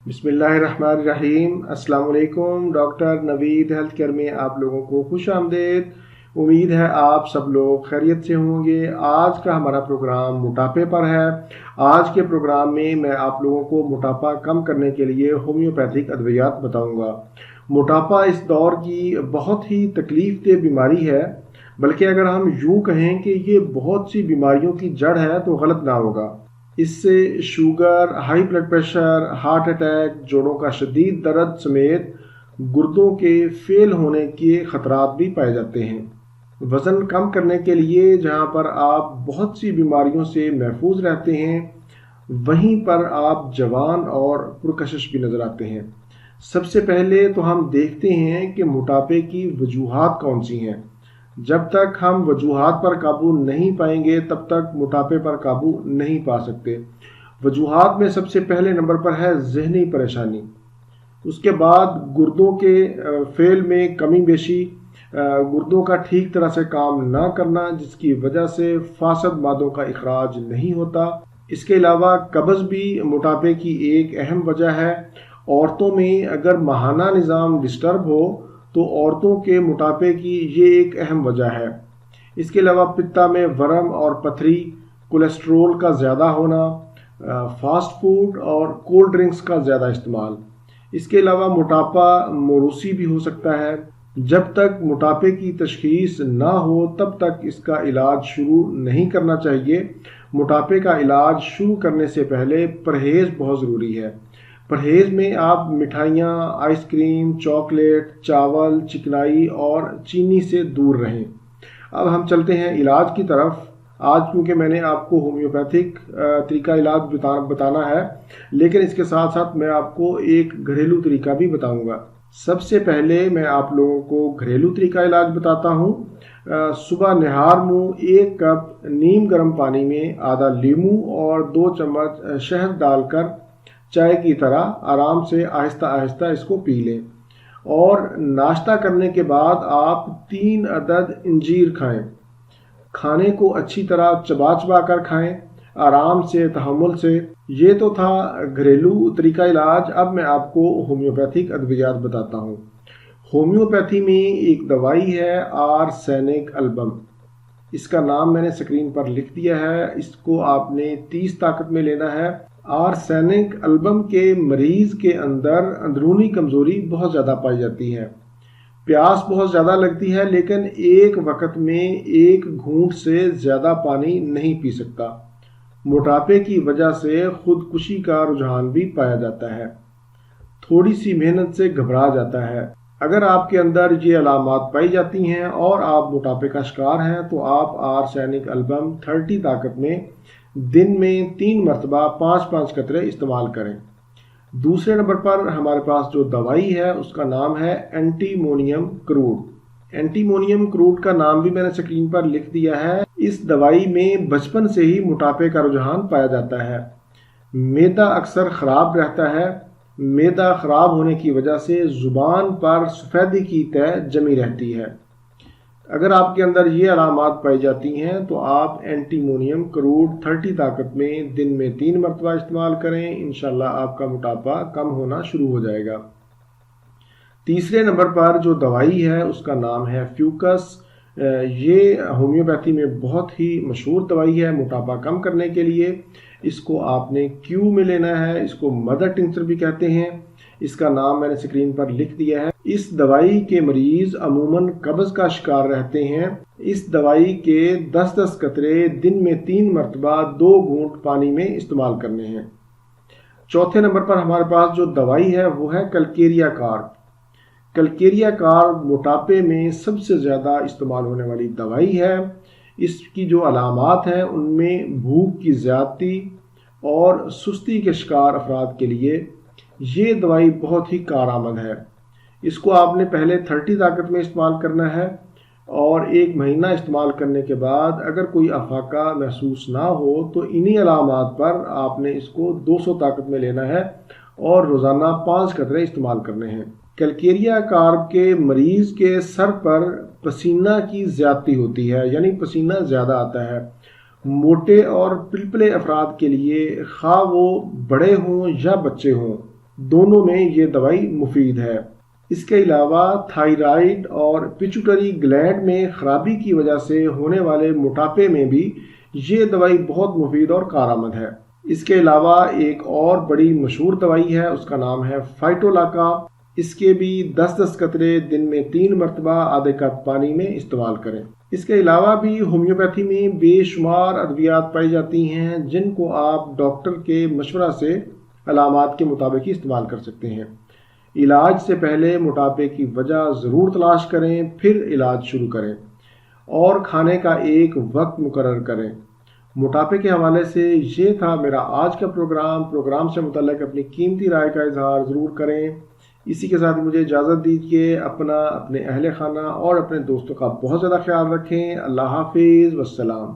بسم اللہ الرحمن الرحیم۔ السلام علیکم۔ ڈاکٹر نوید ہیلتھ کیئر میں آپ لوگوں کو خوش آمدید۔ امید ہے آپ سب لوگ خیریت سے ہوں گے۔ آج کا ہمارا پروگرام موٹاپے پر ہے۔ آج کے پروگرام میں آپ لوگوں کو موٹاپا کم کرنے کے لیے ہومیوپیتھک ادویات بتاؤں گا۔ موٹاپا اس دور کی بہت ہی تکلیف دہ بیماری ہے، بلکہ اگر ہم یوں کہیں کہ یہ بہت سی بیماریوں کی جڑ ہے تو غلط نہ ہوگا۔ اس سے sugar, high blood pressure, heart attack, جوڑوں کا شدید درد سمیت گردوں کے فیل ہونے کے خطرات بھی پائے جاتے ہیں۔ وزن کم کرنے کے لیے جہاں پر آپ بہت سی بیماریوں سے محفوظ رہتے ہیں، وہیں پر آپ جوان اور پرکشش بھی نظر آتے ہیں۔ سب سے پہلے تو ہم دیکھتے ہیں کہ موٹاپے کی وجوہات کون سی ہیں۔ جب تک ہم وجوہات پر قابو نہیں پائیں گے تب تک موٹاپے پر قابو نہیں پا سکتے۔ وجوہات میں سب سے پہلے نمبر پر ہے ذہنی پریشانی، اس کے بعد گردوں کے فعل میں کمی بیشی، گردوں کا ٹھیک طرح سے کام نہ کرنا جس کی وجہ سے فاسد مادوں کا اخراج نہیں ہوتا۔ اس کے علاوہ قبض بھی موٹاپے کی ایک اہم وجہ ہے۔ عورتوں میں اگر ماہانہ نظام ڈسٹرب ہو تو عورتوں کے موٹاپے کی یہ ایک اہم وجہ ہے۔ اس کے علاوہ پتا میں ورم اور پتھری، کولیسٹرول کا زیادہ ہونا، فاسٹ فوڈ اور کولڈ ڈرنکس کا زیادہ استعمال۔ اس کے علاوہ موٹاپا موروثی بھی ہو سکتا ہے۔ جب تک موٹاپے کی تشخیص نہ ہو تب تک اس کا علاج شروع نہیں کرنا چاہیے۔ موٹاپے کا علاج شروع کرنے سے پہلے پرہیز بہت ضروری ہے۔ پرہیز میں آپ مٹھائیاں، آئس کریم، چاکلیٹ، چاول، چکنائی اور چینی سے دور رہیں۔ اب ہم چلتے ہیں علاج کی طرف۔ آج کیونکہ میں نے آپ کو ہومیوپیتھک طریقہ علاج بتانا ہے، لیکن اس کے ساتھ ساتھ میں آپ کو ایک گھریلو طریقہ بھی بتاؤں گا۔ سب سے پہلے میں آپ لوگوں کو گھریلو طریقہ علاج بتاتا ہوں۔ صبح نہار منہ 1 کپ نیم گرم پانی میں آدھا لیمو اور 2 چمچ شہد ڈال کر چائے کی طرح آرام سے آہستہ آہستہ اس کو پی لیں، اور ناشتہ کرنے کے بعد آپ 3 عدد انجیر کھائیں۔ کھانے کو اچھی طرح چبا چبا کر کھائیں، آرام سے، تحمل سے۔ یہ تو تھا گھریلو طریقہ علاج۔ اب میں آپ کو ہومیوپیتھک ادویات بتاتا ہوں۔ ہومیوپیتھی میں ایک دوائی ہے آرسینک البم۔ اس کا نام میں نے سکرین پر لکھ دیا ہے۔ اس کو آپ نے 30 طاقت میں لینا ہے۔ آرسینک البم کے مریض کے اندر اندرونی کمزوری بہت زیادہ پائی جاتی ہے، پیاس بہت زیادہ لگتی ہے، لیکن ایک وقت میں 1 گھونٹ سے زیادہ پانی نہیں پی سکتا۔ موٹاپے کی وجہ سے خودکشی کا رجحان بھی پایا جاتا ہے۔ تھوڑی سی محنت سے گھبرا جاتا ہے۔ اگر آپ کے اندر یہ علامات پائی جاتی ہیں اور آپ موٹاپے کا شکار ہیں تو آپ آرسینک البم 30 طاقت میں دن میں 3 مرتبہ 5-5 قطرے استعمال کریں۔ دوسرے نمبر پر ہمارے پاس جو دوائی ہے اس کا نام ہے اینٹی مونیم کروڈ۔ اینٹی مونیم کروڈ کا نام بھی میں نے سکرین پر لکھ دیا ہے۔ اس دوائی میں بچپن سے ہی موٹاپے کا رجحان پایا جاتا ہے۔ معدہ اکثر خراب رہتا ہے۔ معدہ خراب ہونے کی وجہ سے زبان پر سفیدی کی تہ جمی رہتی ہے۔ اگر آپ کے اندر یہ علامات پائی جاتی ہیں تو آپ اینٹی مونیم کروڈ 30 طاقت میں دن میں 3 مرتبہ استعمال کریں۔ انشاءاللہ آپ کا موٹاپا کم ہونا شروع ہو جائے گا۔ تیسرے نمبر پر جو دوائی ہے اس کا نام ہے فیوکس۔ یہ ہومیوپیتھی میں بہت ہی مشہور دوائی ہے موٹاپا کم کرنے کے لیے۔ اس کو آپ نے کیو میں لینا ہے۔ اس کو مدر ٹنکچر بھی کہتے ہیں۔ اس کا نام میں نے سکرین پر لکھ دیا ہے۔ اس دوائی کے مریض عموماً قبض کا شکار رہتے ہیں۔ اس دوائی کے 10-10 قطرے دن میں 3 مرتبہ 2 گھونٹ پانی میں استعمال کرنے ہیں۔ چوتھے نمبر پر ہمارے پاس جو دوائی ہے وہ ہے کلکیریا کارب۔ کلکیریا کارب موٹاپے میں سب سے زیادہ استعمال ہونے والی دوائی ہے۔ اس کی جو علامات ہیں ان میں بھوک کی زیادتی اور سستی کے شکار افراد کے لیے یہ دوائی بہت ہی کارآمد ہے۔ اس کو آپ نے پہلے 30 طاقت میں استعمال کرنا ہے، اور 1 مہینہ استعمال کرنے کے بعد اگر کوئی افاقہ محسوس نہ ہو تو انہی علامات پر آپ نے اس کو 200 طاقت میں لینا ہے اور روزانہ 5 قطرے استعمال کرنے ہیں۔ کلکیریا کارب کے مریض کے سر پر پسینہ کی زیادتی ہوتی ہے، یعنی پسینہ زیادہ آتا ہے۔ موٹے اور پلپلے افراد کے لیے، خواہ وہ بڑے ہوں یا بچے ہوں، دونوں میں یہ دوائی مفید ہے۔ اس کے علاوہ تھائرائیڈ اور پیچوٹری گلینڈ میں خرابی کی وجہ سے ہونے والے موٹاپے میں بھی یہ دوائی بہت مفید اور کارآمد ہے۔ اس کے علاوہ ایک اور بڑی مشہور دوائی ہے، اس کا نام ہے فائٹولاکا۔ اس کے بھی 10 قطرے دن میں 3 مرتبہ آدھے کپ پانی میں استعمال کریں۔ اس کے علاوہ بھی ہومیوپیتھی میں بے شمار ادویات پائی جاتی ہیں جن کو آپ ڈاکٹر کے مشورہ سے علامات کے مطابق ہی استعمال کر سکتے ہیں۔ علاج سے پہلے موٹاپے کی وجہ ضرور تلاش کریں، پھر علاج شروع کریں اور کھانے کا ایک وقت مقرر کریں۔ موٹاپے کے حوالے سے یہ تھا میرا آج کا پروگرام سے متعلق اپنی قیمتی رائے کا اظہار ضرور کریں۔ اسی کے ساتھ مجھے اجازت دیجیے، اپنے اہل خانہ اور اپنے دوستوں کا بہت زیادہ خیال رکھیں۔ اللہ حافظ، والسلام۔